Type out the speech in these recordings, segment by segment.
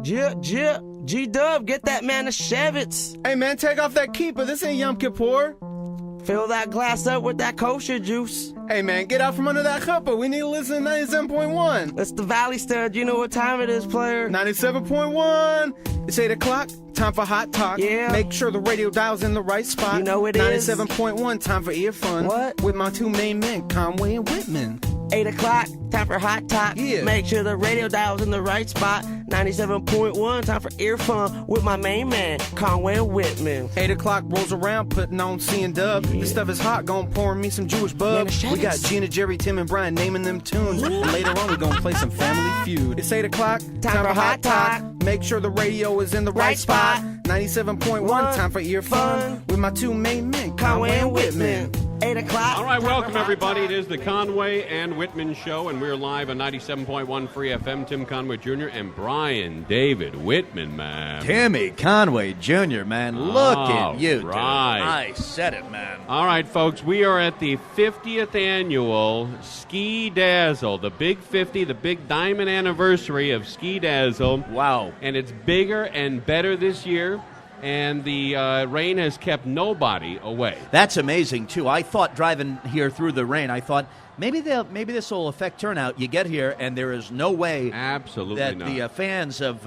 G-Dub, get that man a Chevitz. Hey, man, take off that keeper. This ain't Yom Kippur. Fill that glass up with that kosher juice. Hey, man, get out from under that chuppah. We need to listen to 97.1. It's the Valley Stud. You know what time it is, player. 97.1. It's 8 o'clock. Time for Hot Talk. Yeah. Make sure the radio dial's in the right spot. You know it is. 97.1. Time for Ear Fun. What? With my two main men, Conway and Whitman. 8 o'clock, time for Hot Talk. Yeah. Make sure the radio dial's in the right spot. 97.1, time for Ear Fun with my main man, Conway and Whitman. 8 o'clock rolls around, putting on C and Dub. This stuff is hot, gon' pour me some Jewish bub. Man, We got Gina, Jerry, Tim, and Brian naming them tunes. And later on, we gon' play some Family Feud. It's 8 o'clock, Time for Hot Talk. Make sure the radio is in the right spot. 97.1, time for Ear Fun with my two main men, Conway and Whitman. 8 o'clock. All right, time for welcome Hot everybody. Talk. It is the Conway and Whitman Show, and we're live on 97.1 Free FM. Tim Conway Jr. and Brian David Whitman, man. Timmy Conway Jr., man. Look All at you, right. dude. I said it, man. All right, folks, we are at the 50th annual Skidazzle, the Big 50, the big diamond anniversary of Skidazzle. Wow. And it's bigger and better this year, and the rain has kept nobody away. That's amazing, too. I thought driving here through the rain, I thought maybe this will affect turnout. You get here, and there is no way Absolutely that not. the fans of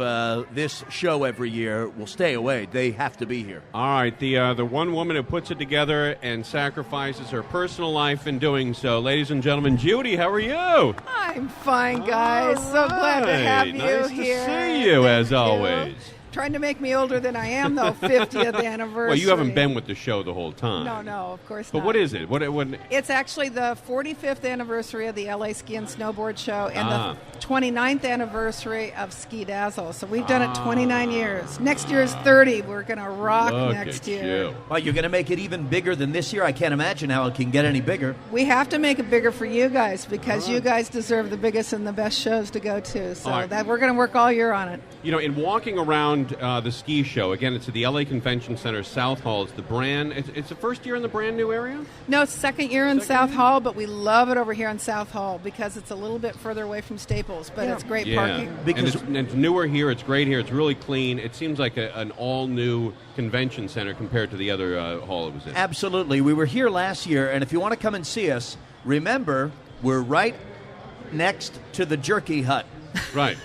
this show every year will stay away. They have to be here. All right, the one woman who puts it together and sacrifices her personal life in doing so. Ladies and gentlemen, Judy, how are you? I'm fine, guys. So glad to have you nice here. to see you, as always. Trying to make me older than I am, though. 50th anniversary. Well, you haven't been with the show the whole time. No, of course But not. what is it? What? It's actually the 45th anniversary of the LA Ski and Snowboard Show and Ah. the 29th anniversary of Skidazzle. So we've done it 29 years. Next year is 30. We're going to rock Look next at year. you. Well, you're going to make it even bigger than this year? I can't imagine how it can get any bigger. We have to make it bigger for you guys because you guys deserve the biggest and the best shows to go to. So All right. that we're going to work all year on it. You know, in walking around the ski show, again, it's at the LA Convention Center South Hall. It's the brand. It's the first year in the brand new area. No, it's second year in South Hall, but we love it over here in South Hall because it's a little bit further away from Staples, but it's great parking. Because- and it's newer here. It's great here. It's really clean. It seems like an all-new convention center compared to the other hall it was in. Absolutely. We were here last year, and if you want to come and see us, remember, we're right next to the Jerky Hut. Right.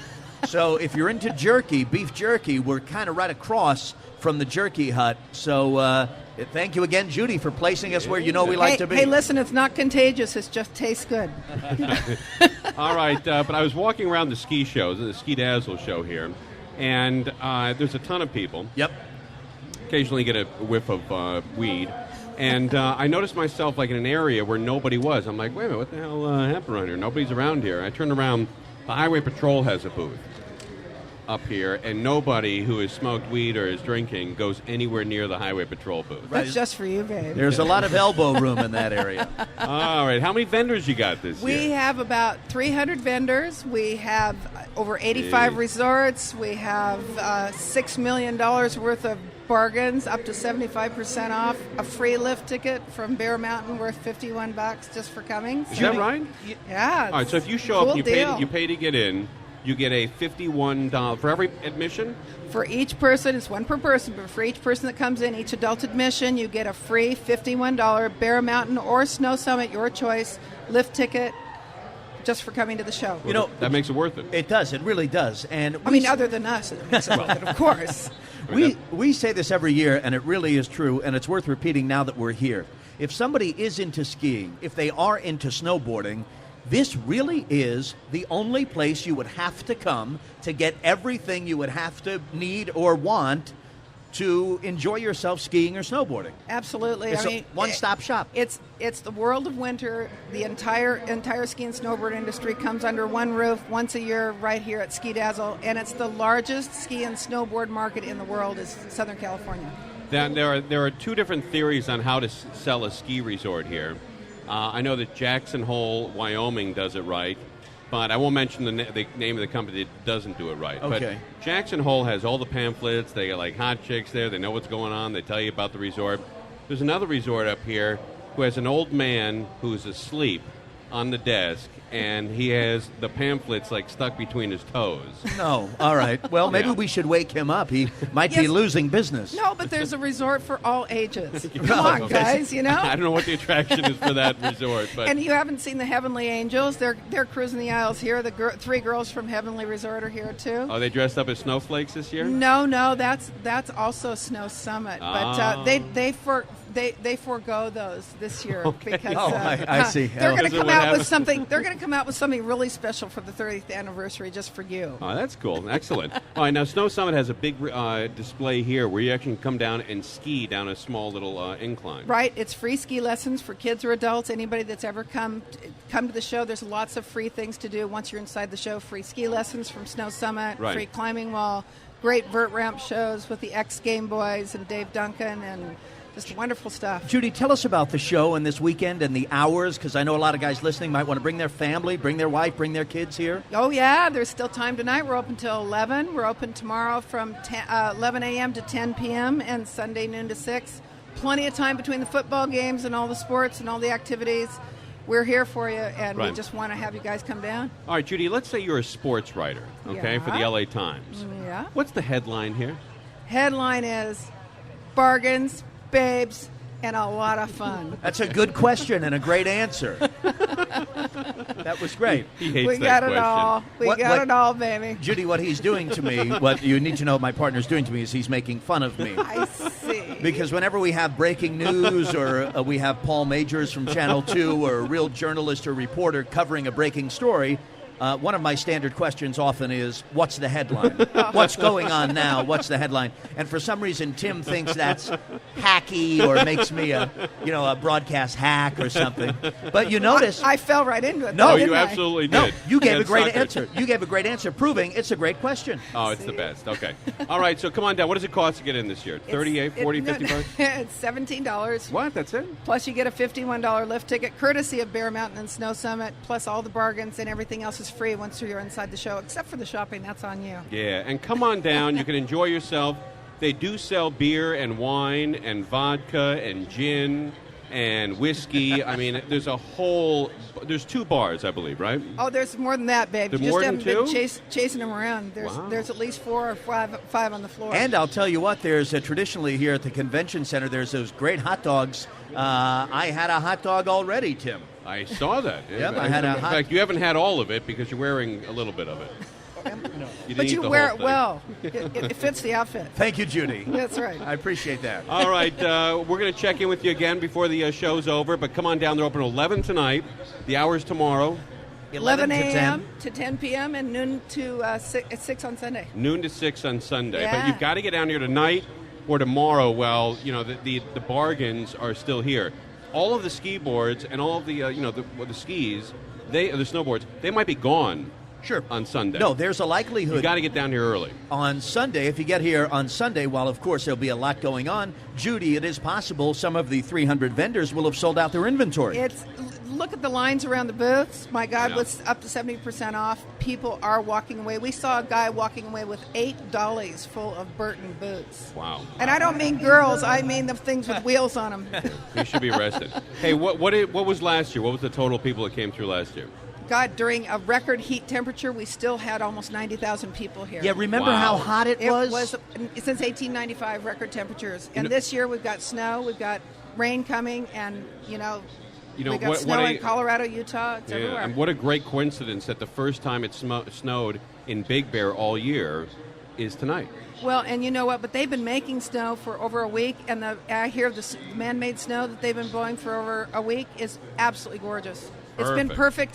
So if you're into jerky, beef jerky, we're kind of right across from the Jerky Hut. So thank you again, Judy, for placing us where you know we like to be. Hey, listen, it's not contagious. It just tastes good. All right, but I was walking around the ski show, the Skidazzle show here, and there's a ton of people. Yep. Occasionally get a whiff of weed. And I noticed myself like in an area where nobody was. I'm like, wait a minute, what the hell happened around here? Nobody's around here. I turned around. The Highway Patrol has a booth up here, and nobody who has smoked weed or is drinking goes anywhere near the Highway Patrol booth. That's just for you, babe. There's a lot of elbow room in that area. All right, how many vendors you got this We year? have about 300 vendors. We have over 85 Jeez. resorts. We have $6 million worth of bargains, up to 75% off. A free lift ticket from Bear Mountain worth $51 just for coming. Is that right? Yeah. All right, so if you show up and deal. you pay to get in, you get a $51 for every admission? For each person, it's one per person, but for each person that comes in, each adult admission, you get a free $51 Bear Mountain or Snow Summit, your choice, lift ticket, just for coming to the show. You know, That makes it worth it. it does. It really does. And I mean, other than us, it makes it worth it, of course. we say this every year, and it really is true, and it's worth repeating now that we're here. If somebody is into skiing, if they are into snowboarding, this really is the only place you would have to come to get everything you would have to need or want to enjoy yourself skiing or snowboarding. Absolutely. It's I a mean, one-stop shop. It's the world of winter. The entire ski and snowboard industry comes under one roof once a year right here at Skidazzle, and it's the largest ski and snowboard market in the world is Southern California. There are two different theories on how to sell a ski resort here. I know that Jackson Hole, Wyoming does it right, but I won't mention the name of the company that doesn't do it right. Okay. But Jackson Hole has all the pamphlets. They got like hot chicks there. They know what's going on. They tell you about the resort. There's another resort up here who has an old man who's asleep on the desk, and he has the pamphlets like stuck between his toes. No. All right. Well, maybe we should wake him up. He might be Yes. losing business. No, but there's a resort for all ages. Come on, guys, you know? I don't know what the attraction is for that resort, but And you haven't seen the Heavenly Angels. They're cruising the aisles here. The three girls from Heavenly Resort are here, too. are they dressed up as snowflakes this year? No, that's also Snow Summit. But they forego those this year because Oh, I see. they're going Is to it come what out happened? with something. They're going to come out with something really special for the 30th anniversary just for you. Oh, that's cool. Excellent. All right, now Snow Summit has a big display here where you actually can come down and ski down a small little incline. Right, it's free ski lessons for kids or adults. Anybody that's ever come to the show, there's lots of free things to do once you're inside the show. Free ski lessons from Snow Summit, Right. free climbing wall, great vert ramp shows with the X Game Boys and Dave Duncan, and just wonderful stuff. Judy, tell us about the show and this weekend and the hours, because I know a lot of guys listening might want to bring their family, bring their wife, bring their kids here. Oh, yeah, there's still time tonight. We're open till 11. We're open tomorrow from 11 a.m. to 10 p.m. and Sunday noon to 6. Plenty of time between the football games and all the sports and all the activities. We're here for you, and Right. we just want to have you guys come down. All right, Judy, let's say you're a sports writer, okay, for the Yeah. LA Times. Yeah. What's the headline here? Headline is bargains, babes, and a lot of fun. That's a good question and a great answer. That was great. He hates We that got it question. all. We What- got what- it all, baby. Judy, what he's doing to me, what you need to know my partner's doing to me is he's making fun of me. I see. Because whenever we have breaking news or we have Paul Majors from Channel 2 or a real journalist or reporter covering a breaking story, one of my standard questions often is, what's the headline? What's going on now? What's the headline? And for some reason, Tim thinks that's hacky or makes me a broadcast hack or something. But you notice... I fell right into it. No, though, Oh, didn't you I? absolutely No, did. you gave a Against great suckers. answer. You gave a great answer, proving it's a great question. Oh, it's the best. Okay. All right, so come on down. What does it cost to get in this year? 38, 40, 50 bucks? It's $17. What? That's it? Plus, you get a $51 lift ticket, courtesy of Bear Mountain and Snow Summit. Plus, all the bargains and everything else is free once you're inside the show, except for the shopping. That's on you. Yeah, and come on down. You can enjoy yourself. They do sell beer and wine and vodka and gin and whiskey. I mean, there's 2 bars, I believe, right? Oh, there's more than that, babe. There's You more just than haven't been 2? chasing them around. Wow. There's at least 4 or 5 on the floor. And I'll tell you what, there's traditionally here at the convention center, there's those great hot dogs. I had a hot dog already, Tim. I saw that. Yep, I had a In hot- fact, you haven't had all of it because you're wearing a little bit of it. You but didn't eat you the wear whole it thing. well. It fits the outfit. Thank you, Judy. That's right. I appreciate that. All right, we're going to check in with you again before the show's over, but come on down. They're open 11 tonight. The hour's tomorrow, 11 to 10. a.m. to 10 p.m. and noon to 6 on Sunday. noon to 6 on Sunday. But Yeah. you've got to get down here tonight or tomorrow. Well, the bargains are still here. All of the ski boards and all of the the skis, the snowboards, they might be gone. Sure. On Sunday. No, there's a You likelihood got to get down here early. on Sunday, if you get here on Sunday, while of course there'll be a lot going on, Judy, it is possible some of the 300 vendors will have sold out their inventory. Look at the lines around the booths. My God, Yeah. with up to 70% off. People are walking away. We saw a guy walking away with 8 dollies full of Burton boots. Wow. And I don't mean girls. I mean the things with wheels on them. He should be arrested. Hey, what was last year? What was the total people that came through last year? God, during a record heat temperature, we still had almost 90,000 people here. Yeah, remember Wow. how hot it was? It was since 1895 record temperatures. And this year we've got snow, we've got rain coming, and we got snow in Colorado, Utah. It's everywhere. And what a great coincidence that the first time it snowed in Big Bear all year is tonight. Well, and you know what? But they've been making snow for over a week, and I hear the man-made snow that they've been blowing for over a week is absolutely gorgeous. It's been perfect.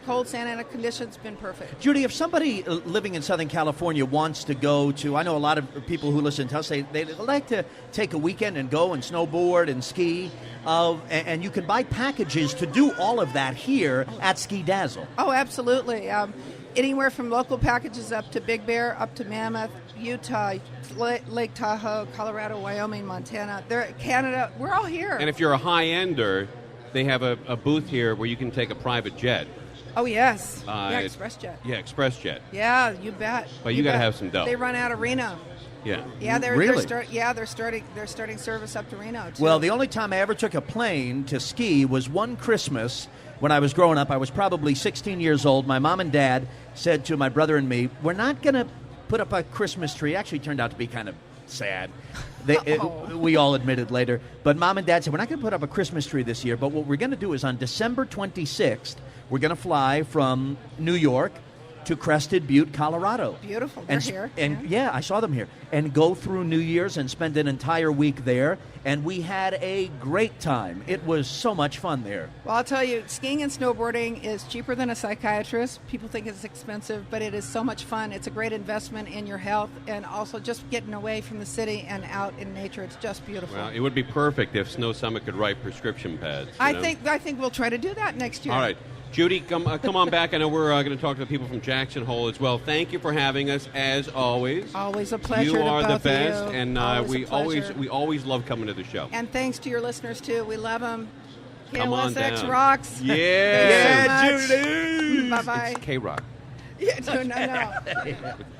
Cold Santa Ana conditions, been perfect. Judy, if somebody living in Southern California wants to go to, I know a lot of people who listen to us say they'd like to take a weekend and go and snowboard and ski, and you can buy packages to do all of that here at Skidazzle. Oh, absolutely. Anywhere from local packages up to Big Bear, up to Mammoth, Utah, Lake Tahoe, Colorado, Wyoming, Montana. Canada. We're all here. And if you're a high-ender, they have a booth here where you can take a private jet Oh, yes. Uh, ExpressJet. Yeah, ExpressJet. Yeah, you bet. But you got to bet. have some dough. They run out of Reno. Yeah. Yeah, they're Really? they're starting service up to Reno too. Well, the only time I ever took a plane to ski was one Christmas when I was growing up. I was probably 16 years old. My mom and dad said to my brother and me, "We're not going to put up a Christmas tree." Actually, it turned out to be kind of sad. We all admitted later. But Mom and Dad said, "We're not going to put up a Christmas tree this year, but what we're going to do is on December 26th, we're going to fly from New York to Crested Butte, Colorado." Beautiful. They're here. And yeah, I saw them here. And go through New Year's and spend an entire week there. And we had a great time. It was so much fun there. Well, I'll tell you, skiing and snowboarding is cheaper than a psychiatrist. People think it's expensive, but it is so much fun. It's a great investment in your health and also just getting away from the city and out in nature. It's just beautiful. Well, it would be perfect if Snow Summit could write prescription pads. I think we'll try to do that next year. All right. Judy, come on back. I know we're going to talk to the people from Jackson Hole as well. Thank you for having us, as always. Always a pleasure. You are to the both best, of you. and Always a pleasure. we always love coming to the show. And thanks to your listeners too. We love them. Come on KLSX down. rocks. Yeah, Judy. Bye bye. It's K-Rock. Yeah, no.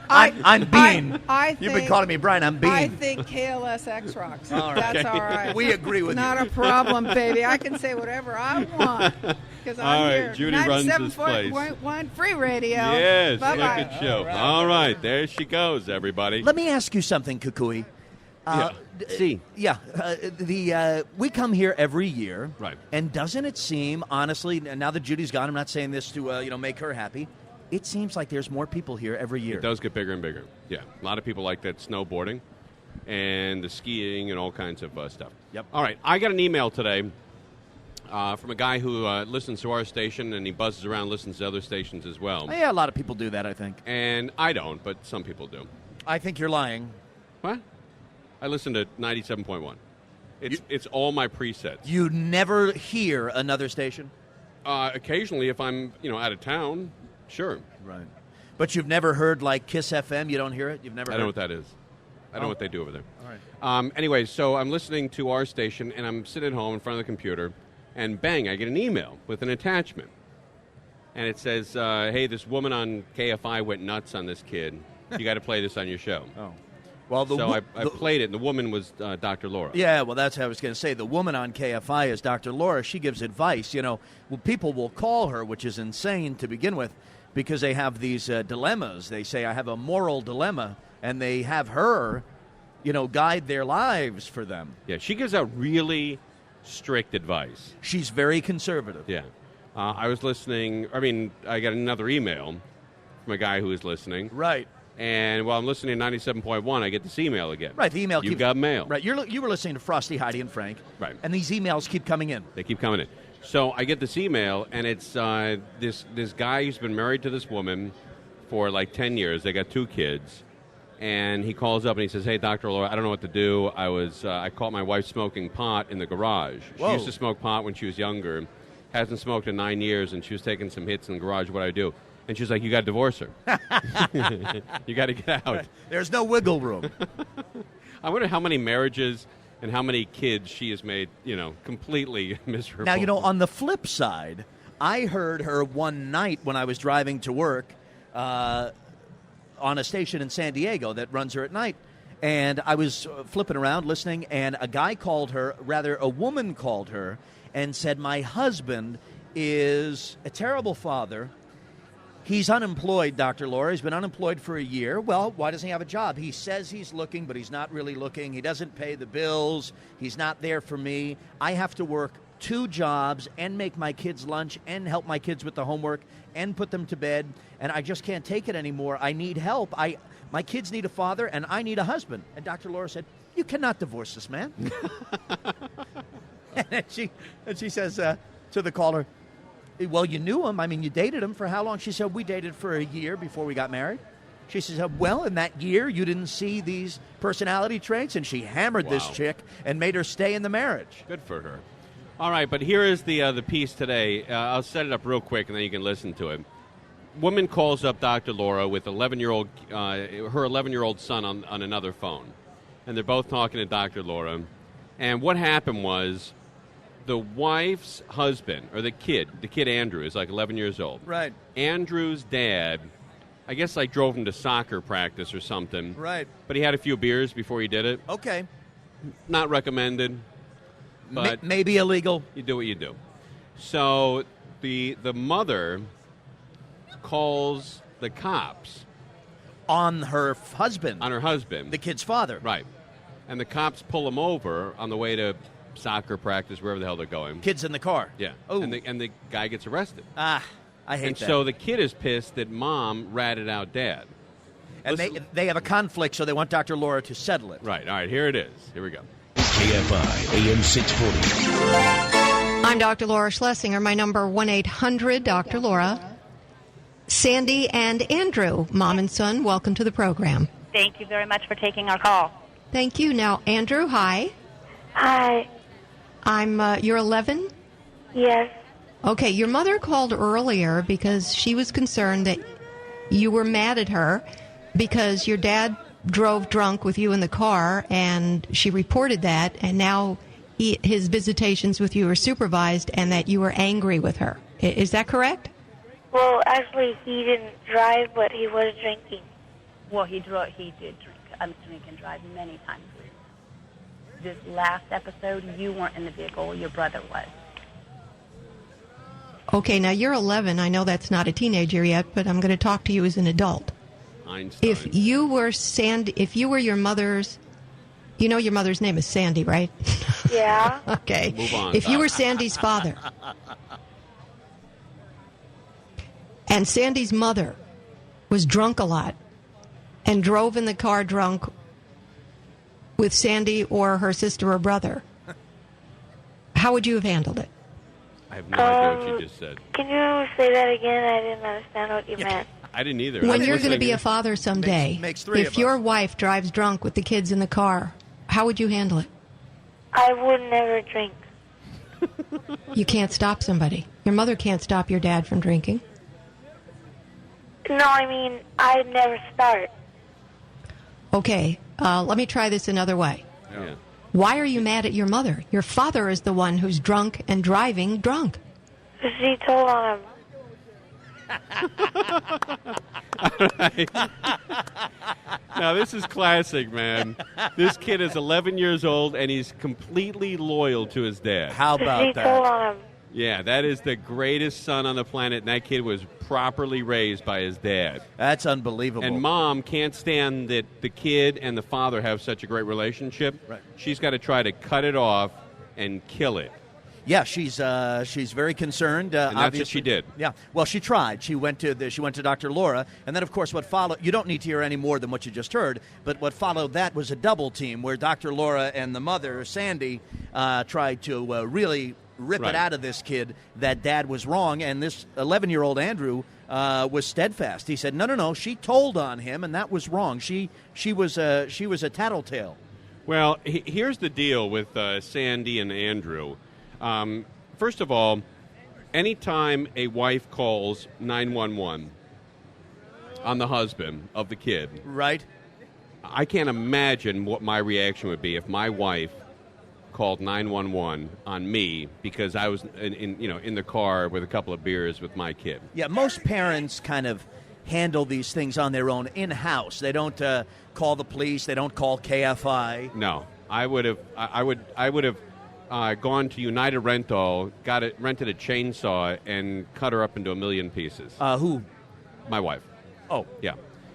I'm Bean. I You've been calling me Brian. I'm Bean. I think KLSX rocks. All right. That's all right. We agree with Not you. a problem, baby. I can say whatever I want because I'm All right, here. Judy runs this place. 97.1 free radio. Yes, Bye-bye. look at show. All right, there she goes, everybody. Let me ask you something, Kukui. See. Yeah, we come here every year, Right. And doesn't it seem, honestly, now that Judy's gone, I'm not saying this to make her happy. It seems like there's more people here every year. It does get bigger and bigger. Yeah, a lot of people like that snowboarding and the skiing and all kinds of stuff. Yep. All right, I got an email today from a guy who listens to our station, and he buzzes around and listens to other stations as well. Yeah, a lot of people do that, I think. And I don't, but some people do. I think you're lying. What? I listen to 97.1. It's all my presets. You never hear another station? Occasionally, if I'm out of town, sure. Right. But you've never heard, like, Kiss FM? You don't hear it? You've never I heard don't know what that is. I don't know what they do over there. All right. Anyway, so I'm listening to our station, and I'm sitting at home in front of the computer, and bang, I get an email with an attachment. And it says, hey, this woman on KFI went nuts on this kid. You got to play this on your show. Oh. Well, I played it, and the woman was Dr. Laura. Yeah, well, that's what I was going to say. The woman on KFI is Dr. Laura. She gives advice. People will call her, which is insane to begin with, because they have these dilemmas. They say, I have a moral dilemma, and they have her, guide their lives for them. Yeah, she gives out really strict advice. She's very conservative. Yeah. I was listening. I got another email from a guy who was listening. Right. And while I'm listening to 97.1, I get this email again. Right, the email You keeps... got mail. Right, you were listening to Frosty, Heidi, and Frank. Right. And these emails keep coming in. They keep coming in. So I get this email, and it's this guy who's been married to this woman for like 10 years. They got 2 kids. And he calls up and he says, hey, Dr. Laura, I don't know what to do. I caught my wife smoking pot in the garage. Whoa. She used to smoke pot when she was younger. Hasn't smoked in 9 years, and she was taking some hits in the garage. What do I do? And she's like, you got to divorce her. You got to get out. Right. There's no wiggle room. I wonder how many marriages and how many kids she has made, completely miserable. Now, on the flip side, I heard her one night when I was driving to work on a station in San Diego that runs her at night. And I was flipping around listening, and a woman called her and said, my husband is a terrible father. He's unemployed, Dr. Laura. He's been unemployed for a year. Well, why doesn't he have a job? He says he's looking, but he's not really looking. He doesn't pay the bills. He's not there for me. I have to work 2 jobs and make my kids lunch and help my kids with the homework and put them to bed, and I just can't take it anymore. I need help. My kids need a father, and I need a husband. And Dr. Laura said, you cannot divorce this man. and she says to the caller, well, you knew him. You dated him for how long? She said, we dated for a year before we got married. She says, well, in that year, you didn't see these personality traits? And she hammered this chick and made her stay in the marriage. Good for her. All right, but here is the piece today. I'll set it up real quick, and then you can listen to it. Woman calls up Dr. Laura with her 11-year-old son on another phone. And they're both talking to Dr. Laura. And what happened was the wife's husband, or the kid Andrew, is like 11 years old. Right. Andrew's dad, I guess, like drove him to soccer practice or something. Right. But he had a few beers before he did it. Okay. Not recommended, but maybe illegal. you do what you do. So the mother calls the cops On her husband. on her husband. The kid's father. Right. And the cops pull him over on the way to soccer practice, wherever the hell they're going. Kid's in the car. Yeah. Oh. And the guy gets arrested. I hate And that. so the kid is pissed that mom ratted out dad. And they have a conflict, so they want Dr. Laura to settle it. Right. All right. Here it is. Here we go. KFI AM 640. I'm Dr. Laura Schlesinger. My number 1-800 Dr. Laura. Sandy and Andrew, mom and son, welcome to the program. Thank you very much for taking our call. Thank you. Now, Andrew, hi. Hi. You're 11? Yes. Okay, your mother called earlier because she was concerned that you were mad at her because your dad drove drunk with you in the car, and she reported that, and now his visitations with you are supervised, and that you were angry with her. Is that correct? Well, actually, he didn't drive, but he was drinking. Well, he did drink and drive many times. This last episode, you weren't in the vehicle. Your brother was. Okay, now you're 11. I know that's not a teenager yet, but I'm going to talk to you as an adult. Einstein. If you were your mother's, you know your mother's name is Sandy, right? Yeah. Okay. Move on. If you were Sandy's father, and Sandy's mother was drunk a lot and drove in the car drunk with Sandy or her sister or brother, how would you have handled it? I have no idea what you just said. Can you say that again? I didn't understand what you meant. I didn't either. When I you're was going to be listening a father someday, Makes three if of your us. wife drives drunk with the kids in the car, how would you handle it? I would never drink. You can't stop somebody. Your mother can't stop your dad from drinking. No, I mean, I'd never start. Okay, let me try this another way. Yeah. Why are you mad at your mother? Your father is the one who's drunk and driving drunk. She told on him. Now, this is classic, man. This kid is 11 years old, and he's completely loyal to his dad. How She about told that? on him. Yeah, that is the greatest son on the planet, and that kid was properly raised by his dad. That's unbelievable. And mom can't stand that the kid and the father have such a great relationship. Right. She's got to try to cut it off and kill it. Yeah, she's very concerned. And that's what obviously. she did. Yeah, well, she tried. She went to Dr. Laura, and then of course what followed. You don't need to hear any more than what you just heard. But what followed that was a double team where Dr. Laura and the mother Sandy tried to really rip Right. it out of this kid that dad was wrong, and this 11-year-old Andrew was steadfast. He said, "No, she told on him, and that was wrong. She was a tattletale." Well, here's the deal with Sandy and Andrew. First of all, anytime a wife calls 911 on the husband of the kid, Right. I can't imagine what my reaction would be if my wife called 911 on me because I was in the car with a couple of beers with my kid. Yeah, most parents kind of handle these things on their own in-house. They don't call the police. They don't call KFI. No, I would have gone to United Rental, rented a chainsaw, and cut her up into a million pieces. Who? My wife. Oh, Yeah.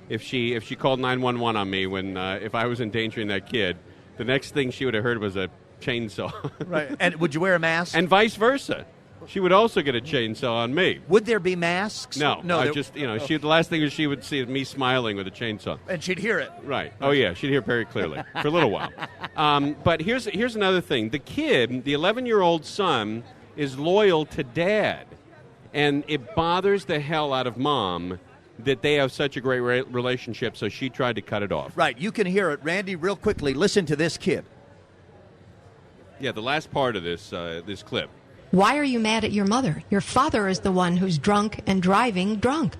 If she called 911 on me when if I was endangering that kid, the next thing she would have heard was a chainsaw. right. And would you wear a mask? And vice versa. She would also get a chainsaw on me. would there be masks? No, there- the last thing she would see is me smiling with a chainsaw. and she'd hear it. Right. Oh, yeah. She'd hear very clearly for a little while. But here's another thing. The kid, the 11-year-old son, is loyal to dad. And it bothers the hell out of mom that they have such a great relationship, so she tried to cut it off. Right. You can hear it. Randy, real quickly, listen to this kid. Yeah, the last part of this clip. Why are you mad at your mother? Your father is the one who's drunk and driving drunk.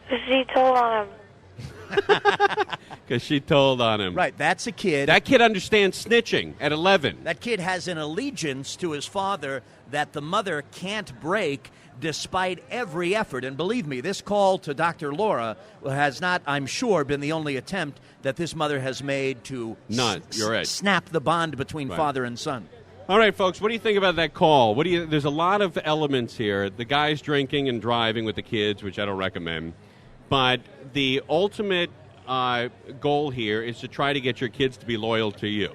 She told on him. Because she told on him. Right, that's a kid. That kid understands snitching at 11. That kid has an allegiance to his father that the mother can't break despite every effort. And believe me, this call to Dr. Laura has not, I'm sure, been the only attempt that this mother has made to None. You're right. snap the bond between Right. father and son. All right, folks, what do you think about that call? There's a lot of elements here. The guy's drinking and driving with the kids, which I don't recommend. But the ultimate goal here is to try to get your kids to be loyal to you,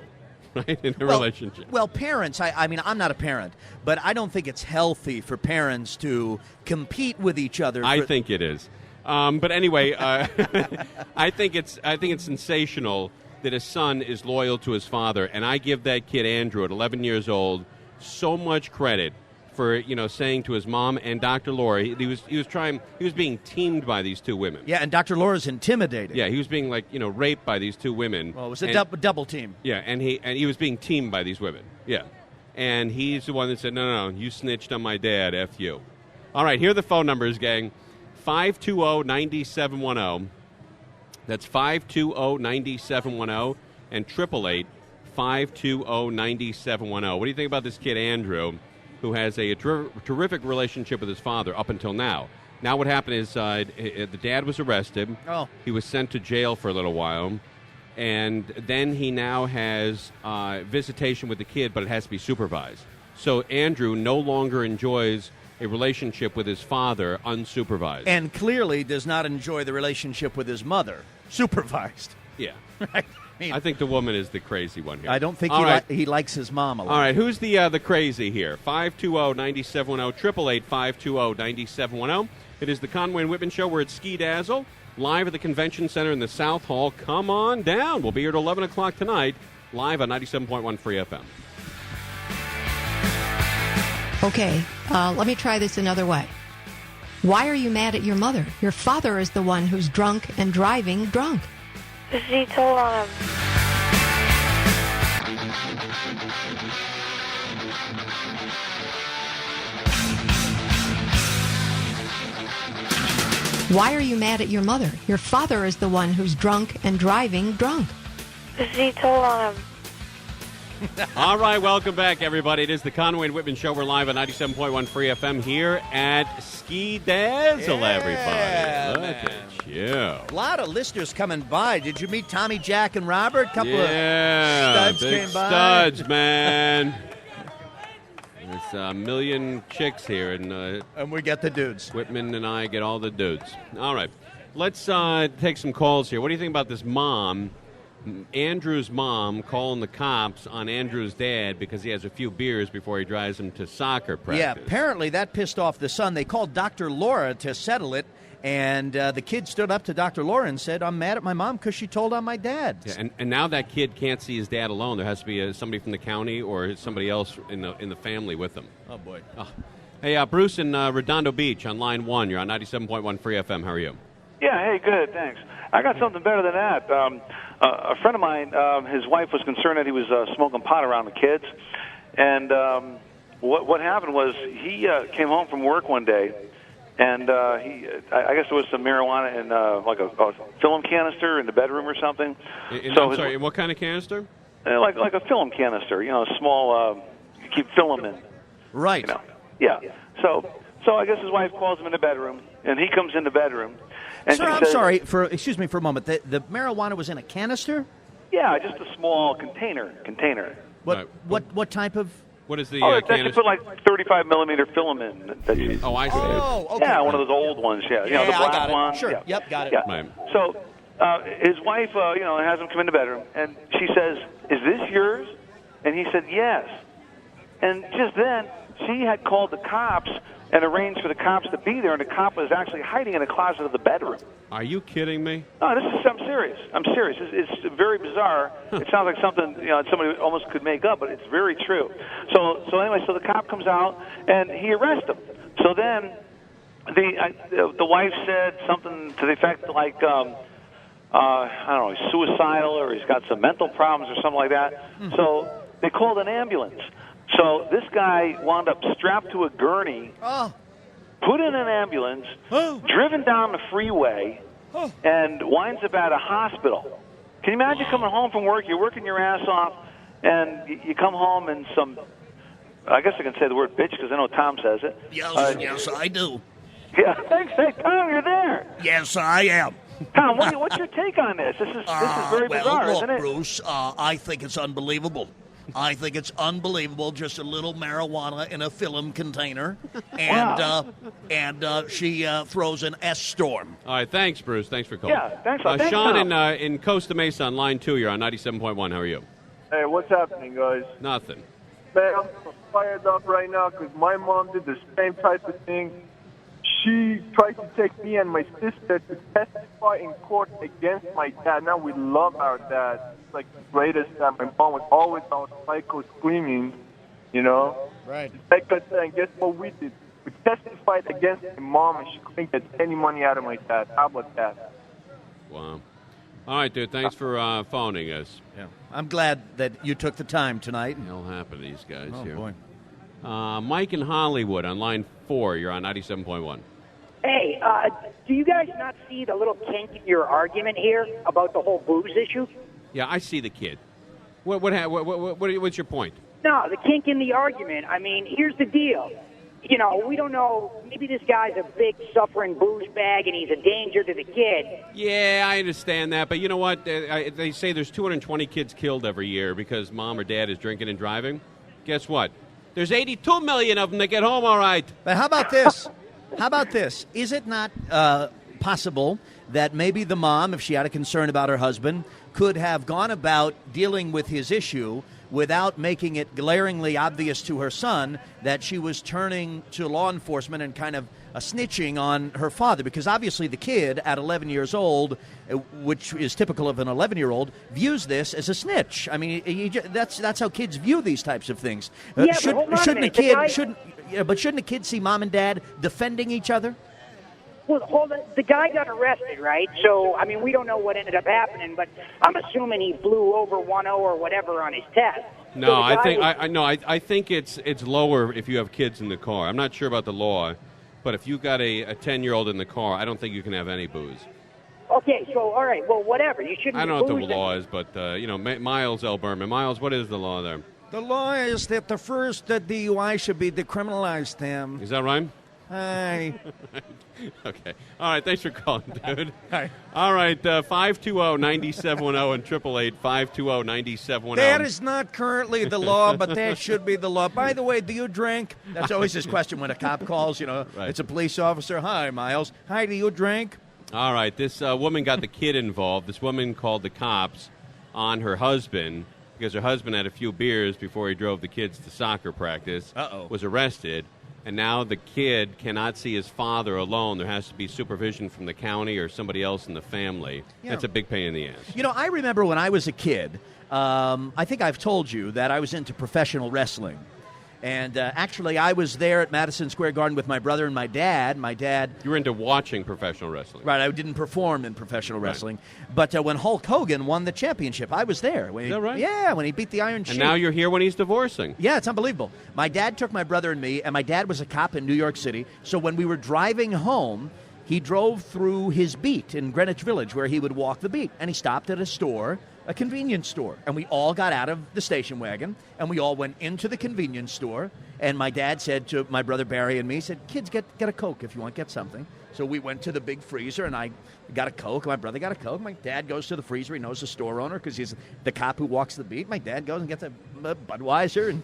right, in a relationship. Well, parents, I mean, I'm not a parent, but I don't think it's healthy for parents to compete with each other. I think it is. But anyway, I think it's sensational that his son is loyal to his father, and I give that kid Andrew at 11 years old so much credit for saying to his mom and Dr. Laura he was being teamed by these two women. Yeah, and Dr. Laura's intimidating. Yeah, he was being raped by these two women. Well, it was a double team. Yeah, and he was being teamed by these women. Yeah, and he's the one that said, no, you snitched on my dad. F you. All right, here are the phone numbers, gang. 520-9710. That's 520-9710 and 888-520-9710. What do you think about this kid, Andrew, who has a terrific relationship with his father up until now? Now what happened is the dad was arrested. Oh. He was sent to jail for a little while. And then he now has visitation with the kid, but it has to be supervised. So Andrew no longer enjoys a relationship with his father unsupervised. And clearly does not enjoy the relationship with his mother, supervised. Yeah. Right? I think the woman is the crazy one here. I don't think he likes his mom a lot. All right, who's the crazy here? 520-9710, 888-520-9710. It is the Conway and Whitman Show. We're at Skidazzle, live at the Convention Center in the South Hall. Come on down. We'll be here at 11 o'clock tonight, live on 97.1 Free FM. Okay, let me try this another way. Why are you mad at your mother? Your father is the one who's drunk and driving drunk. She told on him. Why are you mad at your mother? Your father is the one who's drunk and driving drunk. She told on him. All right, welcome back, everybody. It is the Conway and Whitman Show. We're live on 97.1 Free FM here at Skidazzle, everybody. Look at you. A lot of listeners coming by. Did you meet Tommy, Jack, and Robert? A couple of studs big came by. studs, man. There's a million chicks here, and we get the dudes. Whitman and I get all the dudes. All right, let's take some calls here. What do you think about this mom? Andrew's mom calling the cops on Andrew's dad because he has a few beers before he drives him to soccer practice. Yeah, apparently that pissed off the son. They called Dr. Laura to settle it, and the kid stood up to Dr. Laura and said, I'm mad at my mom because she told on my dad. Yeah, and now that kid can't see his dad alone. There has to be somebody from the county or somebody else in the family with him. Oh, boy. Oh. Hey, Bruce in Redondo Beach on line 1. You're on 97.1 Free FM. How are you? Yeah, hey, good, thanks. I got something better than that. A friend of mine, his wife was concerned that he was smoking pot around the kids. And what happened was he came home from work one day, and I guess there was some marijuana in like a film canister in the bedroom or something. I'm sorry, what kind of canister? Like a film canister, small, you keep film in. Right. Yeah. So I guess his wife calls him in the bedroom, and he comes in the bedroom. And Sir, I'm sorry. Excuse me for a moment. The marijuana was in a canister? Yeah, just a small container. What type of? What is the that you canister? put like 35 millimeter film in. Oh, I see. Oh, okay. Yeah, one of those old ones. Yeah, Yeah, the black I got it. one. Sure. Yeah. Yep, got it. Yeah. Right. So his wife, has him come in the bedroom, and she says, "Is this yours?" And he said, "Yes." And just then, she had called the cops and arranged for the cops to be there, and the cop was actually hiding in a closet of the bedroom. Are you kidding me? No, I'm serious. It's very bizarre. It sounds like something somebody almost could make up, but it's very true. So anyway, the cop comes out and he arrests him. So then the wife said something to the effect like, I don't know, he's suicidal or he's got some mental problems or something like that. So they called an ambulance. So this guy wound up strapped to a gurney, put in an ambulance, driven down the freeway, and winds up at a hospital. Can you imagine coming home from work? You're working your ass off, and you come home and some, I guess I can say the word bitch because I know Tom says it. Yes, I do. Yeah, thanks. Hey, Tom, you're there. Yes, I am. Tom, what's your take on this? This is very bizarre, look, isn't it? Bruce, I think it's unbelievable. I think it's unbelievable. Just a little marijuana in a film container, and she throws an S storm. All right, thanks, Bruce. Thanks for calling. Yeah, thanks. Thanks, Sean Tom. in Costa Mesa on line 2. You're on 97.1. How are you? Hey, what's happening, guys? Nothing. Man, I'm fired up right now because my mom did the same type of thing. She tried to take me and my sister to testify in court against my dad. Now we love our dad. It's like the greatest dad. My mom was always out psycho screaming, you know? Right. Like I said, and guess what we did? We testified against my mom, and she couldn't get any money out of my dad. How about that? Wow. All right, dude. Thanks for phoning us. Yeah. I'm glad that you took the time tonight. It'll happen to these guys Oh, here. boy. Mike in Hollywood on line 4. You're on 97.1. Hey, do you guys not see the little kink in your argument here about the whole booze issue? Yeah, I see the kid. What's your point? No, the kink in the argument. I mean, here's the deal. You know, we don't know. Maybe this guy's a big suffering booze bag and he's a danger to the kid. Yeah, I understand that, but you know what? They say there's 220 kids killed every year because mom or dad is drinking and driving. Guess what? There's 82 million of them that get home all right. But how about this? How about this? Is it not possible that maybe the mom, if she had a concern about her husband, could have gone about dealing with his issue without making it glaringly obvious to her son that she was turning to law enforcement and kind of snitching on her father? Because obviously the kid at 11 years old, which is typical of an 11-year-old, views this as a snitch. I mean, that's how kids view these types of things. Yeah, but hold on a minute. Shouldn't a kid see mom and dad defending each other? Well, hold on. The guy got arrested, right? So, I mean, we don't know what ended up happening, but I'm assuming he flew over 1.0 or whatever on his test. No, So I think it's lower if you have kids in the car. I'm not sure about the law, but if you've got a 10-year-old in the car, I don't think you can have any booze. Okay, so, all right, well, whatever. You shouldn't I don't know be what the boozing. law is, but, Miles L. Berman. Miles, what is the law there? The law is that the first DUI should be decriminalized, Tim. Is that right? Hi. Okay. All right, thanks for calling, dude. Hi. All right, 520-9710 and 888-520-9710. That is not currently the law, but that should be the law. By the way, do you drink? That's always his question when a cop calls, Right. It's a police officer. Hi, Miles. Hi, do you drink? All right, this woman got the kid involved. This woman called the cops on her husband because her husband had a few beers before he drove the kids to soccer practice, was arrested, and now the kid cannot see his father alone. There has to be supervision from the county or somebody else in the family. Yeah. That's a big pain in the ass. I remember when I was a kid, I think I've told you that I was into professional wrestling. And actually, I was there at Madison Square Garden with my brother and my dad. My dad... You were into watching professional wrestling. Right, I didn't perform in professional wrestling. But when Hulk Hogan won the championship, I was there. Is that right? Yeah, when he beat the Iron Sheik. And now you're here when he's divorcing. Yeah, it's unbelievable. My dad took my brother and me, and my dad was a cop in New York City. So when we were driving home, he drove through his beat in Greenwich Village where he would walk the beat. And he stopped at a store, a convenience store. And we all got out of the station wagon, and we all went into the convenience store. And my dad said to my brother Barry and me, he said, kids, get a Coke if you want, get something. So we went to the big freezer, and I got a Coke. My brother got a Coke. My dad goes to the freezer. He knows the store owner because he's the cop who walks the beat. My dad goes and gets a Budweiser and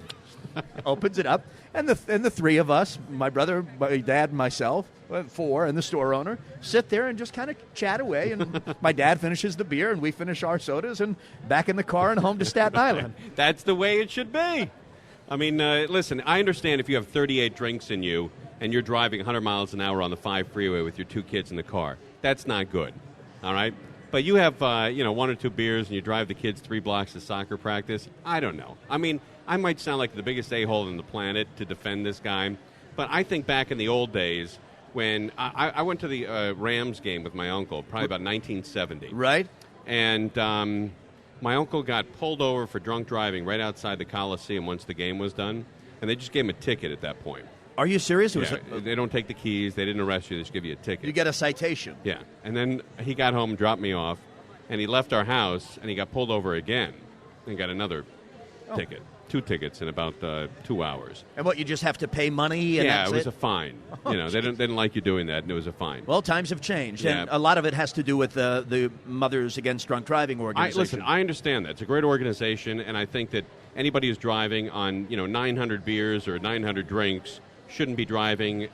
opens it up. And the three of us, my brother, my dad, and myself, 4, and the store owner, sit there and just kind of chat away. And my dad finishes the beer, and we finish our sodas, and back in the car and home to Staten Island. That's the way it should be. I mean, listen, I understand if you have 38 drinks in you and you're driving 100 miles an hour on the 5 freeway with your 2 kids in the car. That's not good, all right? But you have, 1 or 2 beers and you drive the kids 3 blocks to soccer practice. I don't know. I mean, I might sound like the biggest a-hole on the planet to defend this guy, but I think back in the old days when I went to the Rams game with my uncle, probably about 1970. Right. And my uncle got pulled over for drunk driving right outside the Coliseum once the game was done, and they just gave him a ticket at that point. Are you serious? They don't take the keys. They didn't arrest you. They just give you a ticket. You get a citation. Yeah. And then he got home, dropped me off, and he left our house, and he got pulled over again and got another ticket. 2 tickets in about 2 hours. And what, you just have to pay money? And yeah, it was a fine. They didn't like you doing that, and it was a fine. Well, times have changed, Yeah. and a lot of it has to do with the Mothers Against Drunk Driving organization. Listen, I understand that. It's a great organization, and I think that anybody who's driving on 900 beers or 900 drinks shouldn't be driving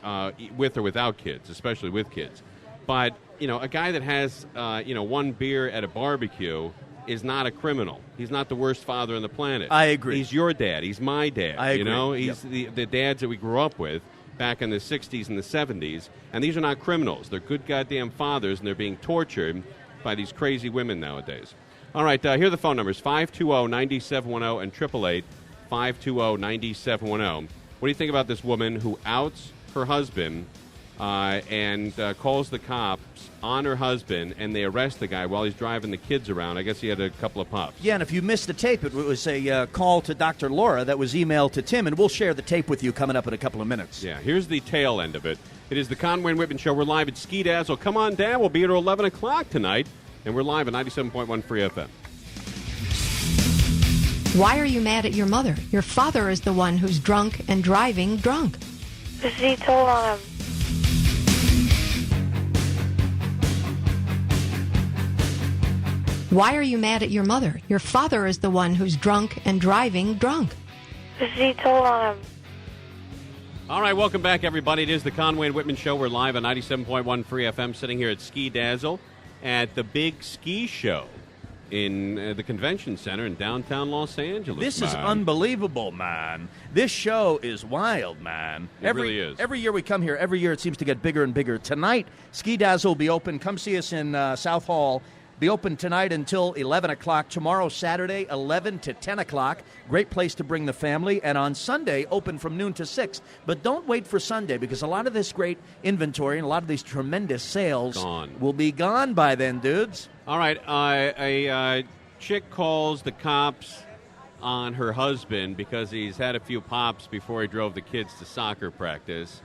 with or without kids, especially with kids. But, a guy that has, 1 beer at a barbecue is not a criminal. He's not the worst father on the planet. I agree. He's your dad. He's my dad. I agree. He's the dads that we grew up with back in the 60s and the 70s. And these are not criminals. They're good goddamn fathers, and they're being tortured by these crazy women nowadays. All right, here are the phone numbers, 520-9710 and 888-520-9710. What do you think about this woman who outs her husband and calls the cops on her husband, and they arrest the guy while he's driving the kids around? I guess he had a couple of pups. Yeah, and if you missed the tape, it was a call to Dr. Laura that was emailed to Tim, and we'll share the tape with you coming up in a couple of minutes. Yeah, here's the tail end of it. It is the Conway and Whitman Show. We're live at Skidazzle. Come on down. We'll be here at 11 o'clock tonight, and we're live at 97.1 Free FM. Why are you mad at your mother? Your father is the one who's drunk and driving drunk. She told on him. Why are you mad at your mother? Your father is the one who's drunk and driving drunk. She told on him. All right, welcome back, everybody. It is the Conway and Whitman Show. We're live on 97.1 Free FM, sitting here at Skidazzle at the Big Ski Show in the Convention Center in downtown Los Angeles. This is unbelievable, man. This show is wild, man. It really is. Every year we come here, every year it seems to get bigger and bigger. Tonight, Skidazzle will be open. Come see us in South Hall. Be open tonight until 11 o'clock. Tomorrow, Saturday, 11 to 10 o'clock. Great place to bring the family. And on Sunday, open from noon to 6. But don't wait for Sunday, because a lot of this great inventory and a lot of these tremendous sales will be gone by then, dudes. All right, a chick calls the cops on her husband because he's had a few pops before he drove the kids to soccer practice.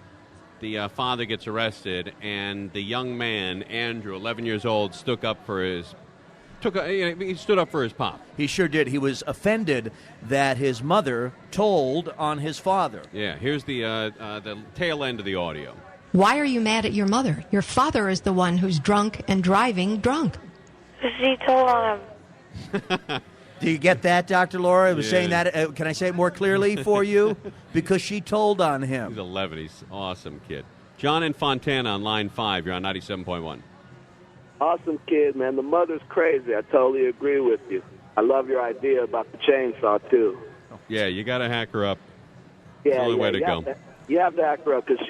The father gets arrested, and the young man, Andrew, 11 years old, stood up for his pop. He sure did. He was offended that his mother told on his father. Yeah, here's the tail end of the audio. Why are you mad at your mother? Your father is the one who's drunk and driving drunk. She told on him. Do you get that, Dr. Laura? I was saying that. Can I say it more clearly for you? Because she told on him. He's 11. He's an awesome kid. John in Fontana on line 5. You're on 97.1. Awesome kid, man. The mother's crazy. I totally agree with you. I love your idea about the chainsaw, too. Yeah, you got to hack her up. Yeah, That's the only way to go. You have to hack her up, because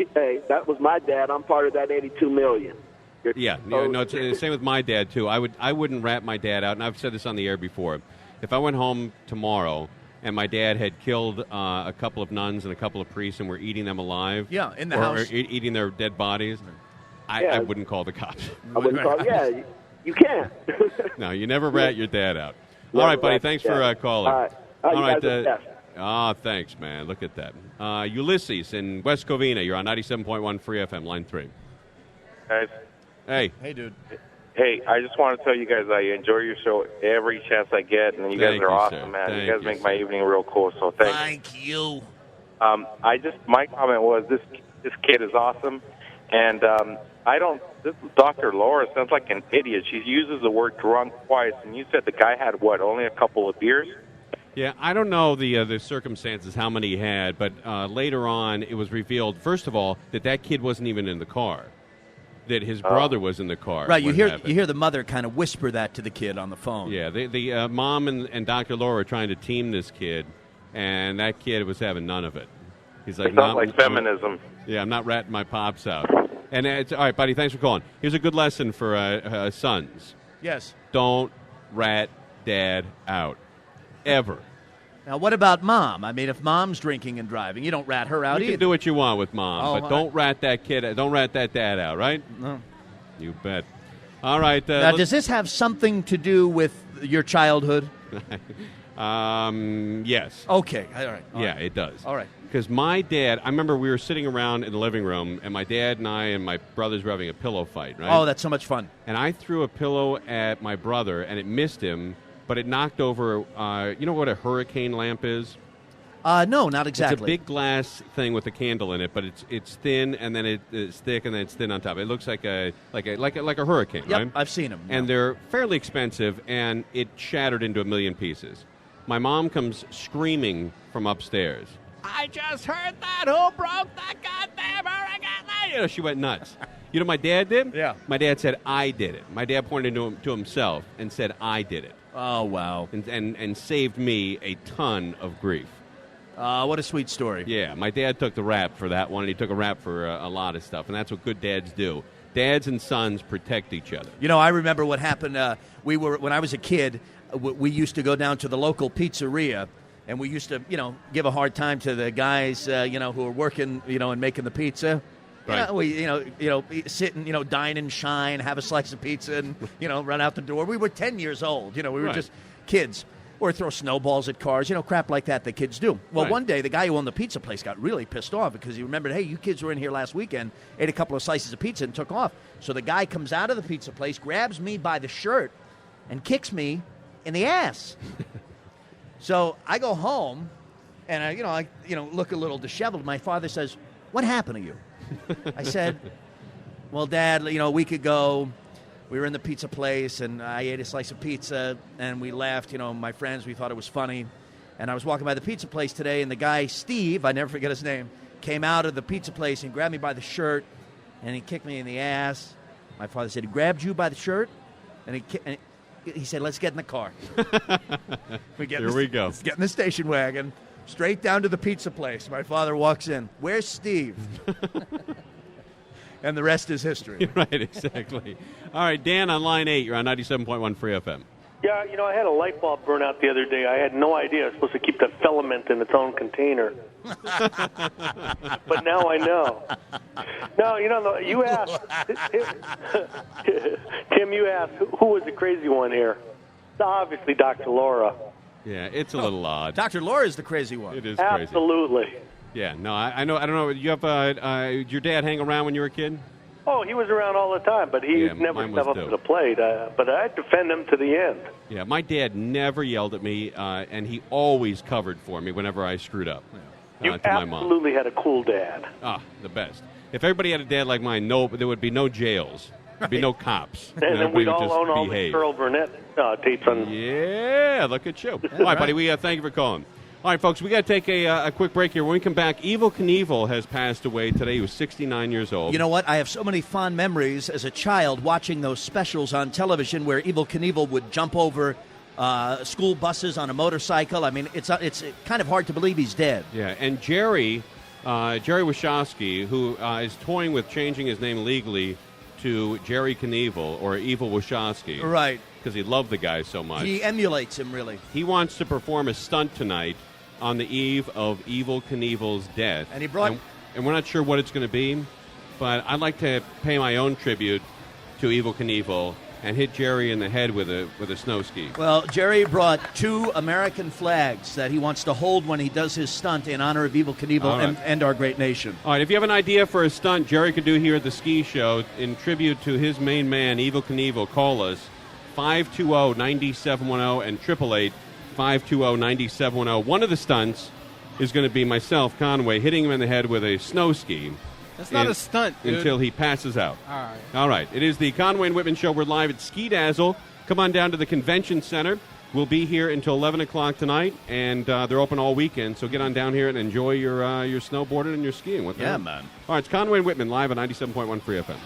that was my dad. I'm part of that $82 million. No, it's the same with my dad, too. I wouldn't rat my dad out, and I've said this on the air before. If I went home tomorrow and my dad had killed a couple of nuns and a couple of priests and were eating them alive, in the house, or eating their dead bodies, I wouldn't call the cops. I wouldn't call. Yeah, you can't. No, you never rat your dad out. All right, buddy. Thanks for calling. All right. All right. Thanks, man. Look at that. Ulysses in West Covina. You're on 97.1 Free FM, line 3. Guys. Hey. Hey, dude. Hey, I just want to tell you guys I enjoy your show every chance I get, and you guys are awesome, man. You guys make my evening real cool, so thank you. My comment was this kid is awesome, and this Dr. Laura sounds like an idiot. She uses the word drunk twice, and you said the guy had, only a couple of beers? Yeah, I don't know the circumstances, how many he had, but later on it was revealed, first of all, that kid wasn't even in the car. That his brother was in the car. Right, you hear the mother kind of whisper that to the kid on the phone. Yeah, the mom and Dr. Laura were trying to team this kid, and that kid was having none of it. He's like, it sounds like feminism. I'm not ratting my pops out. And it's all right, buddy. Thanks for calling. Here's a good lesson for sons. Yes. Don't rat dad out, ever. Now, what about mom? I mean, if mom's drinking and driving, you don't rat her out either. You can do what you want with mom, but don't rat that kid. Don't rat that dad out, right? No. You bet. All right. Now, does this have something to do with your childhood? Yes. Okay. All right. Yeah, it does. All right. Because my dad, I remember we were sitting around in the living room, and my dad and I and my brothers were having a pillow fight, right? Oh, that's so much fun. And I threw a pillow at my brother, and it missed him, but it knocked over, you know what a hurricane lamp is? No, not exactly. It's a big glass thing with a candle in it, but it's thin, and then it's thick, and then it's thin on top. It looks like a hurricane, Yep, right? I've seen them. And they're fairly expensive, and it shattered into a million pieces. My mom comes screaming from upstairs. I just heard that. Who broke that goddamn hurricane? You know, she went nuts. You know what my dad did? Yeah. My dad said, I did it. My dad pointed to himself and said, I did it. Oh, wow. And saved me a ton of grief. What a sweet story. Yeah, my dad took the rap for that one, and he took a rap for a lot of stuff, and that's what good dads do. Dads and sons protect each other. You know, I remember what happened. When I was a kid, we used to go down to the local pizzeria, and we used to, give a hard time to the guys, who were working, and making the pizza. Right. We, sit and, dine and shine, have a slice of pizza, and, run out the door. We were 10 years old. We were just kids. Or throw snowballs at cars, crap like that kids do. Well, one day, the guy who owned the pizza place got really pissed off because he remembered, hey, you kids were in here last weekend, ate a couple of slices of pizza, and took off. So the guy comes out of the pizza place, grabs me by the shirt, and kicks me in the ass. So I go home, and I look a little disheveled. My father says, "What happened to you?" I said, "Well, Dad, a week ago, we were in the pizza place, and I ate a slice of pizza, and we laughed. My friends, we thought it was funny. And I was walking by the pizza place today, and the guy, Steve, I never forget his name, came out of the pizza place and grabbed me by the shirt, and he kicked me in the ass." My father said, "He grabbed you by the shirt?" And he said, "Let's get in the car." Here we go. Get in the station wagon, straight down to the pizza place. My father walks in. "Where's Steve?" And the rest is history. Right, exactly. All right, Dan on line 8. You're on 97.1 Free FM. Yeah, I had a light bulb burn out the other day. I had no idea I was supposed to keep the filament in its own container. But now I know. No, you asked, Tim, you asked, who was the crazy one here? It's obviously Dr. Laura. Yeah, it's a little odd. Dr. Laura is the crazy one. It is crazy. Absolutely. Yeah, no, I know. I don't know. You have did your dad hang around when you were a kid? Oh, he was around all the time, but he never stepped up to the plate. But I defend him to the end. Yeah, my dad never yelled at me, and he always covered for me whenever I screwed up. You to my mom. absolutely had a cool dad. The best. If everybody had a dad like mine, there would be no jails. There'd be no cops. And then we'd all own all the Carol Burnett tapes on. Yeah, look at you. All right, buddy, we thank you for calling. All right, folks, we got to take a quick break here. When we come back, Evel Knievel has passed away today. He was 69 years old. You know what? I have so many fond memories as a child watching those specials on television where Evel Knievel would jump over school buses on a motorcycle. I mean, it's kind of hard to believe he's dead. Yeah, and Jerry Wachowski, who is toying with changing his name legally to Jerry Knievel or Evel Wachowski. Right. Because he loved the guy so much. He emulates him, really. He wants to perform a stunt tonight on the eve of Evel Knievel's death. And he brought... And we're not sure what it's going to be, but I'd like to pay my own tribute to Evel Knievel and hit Jerry in the head with a snow ski. Well, Jerry brought 2 American flags that he wants to hold when he does his stunt in honor of Evel Knievel and our great nation. All right, if you have an idea for a stunt Jerry could do here at the ski show in tribute to his main man, Evel Knievel, call us 520-9710 and 888-520-9710. One of the stunts is going to be myself, Conway, hitting him in the head with a snow ski. That's not a stunt, dude. Until he passes out. All right. All right. It is the Conway and Whitman Show. We're live at Skidazzle. Come on down to the convention center. We'll be here until 11 o'clock tonight, and they're open all weekend. So get on down here and enjoy your snowboarding and your skiing. Yeah, man. All right, it's Conway and Whitman live on 97.1 Free FM.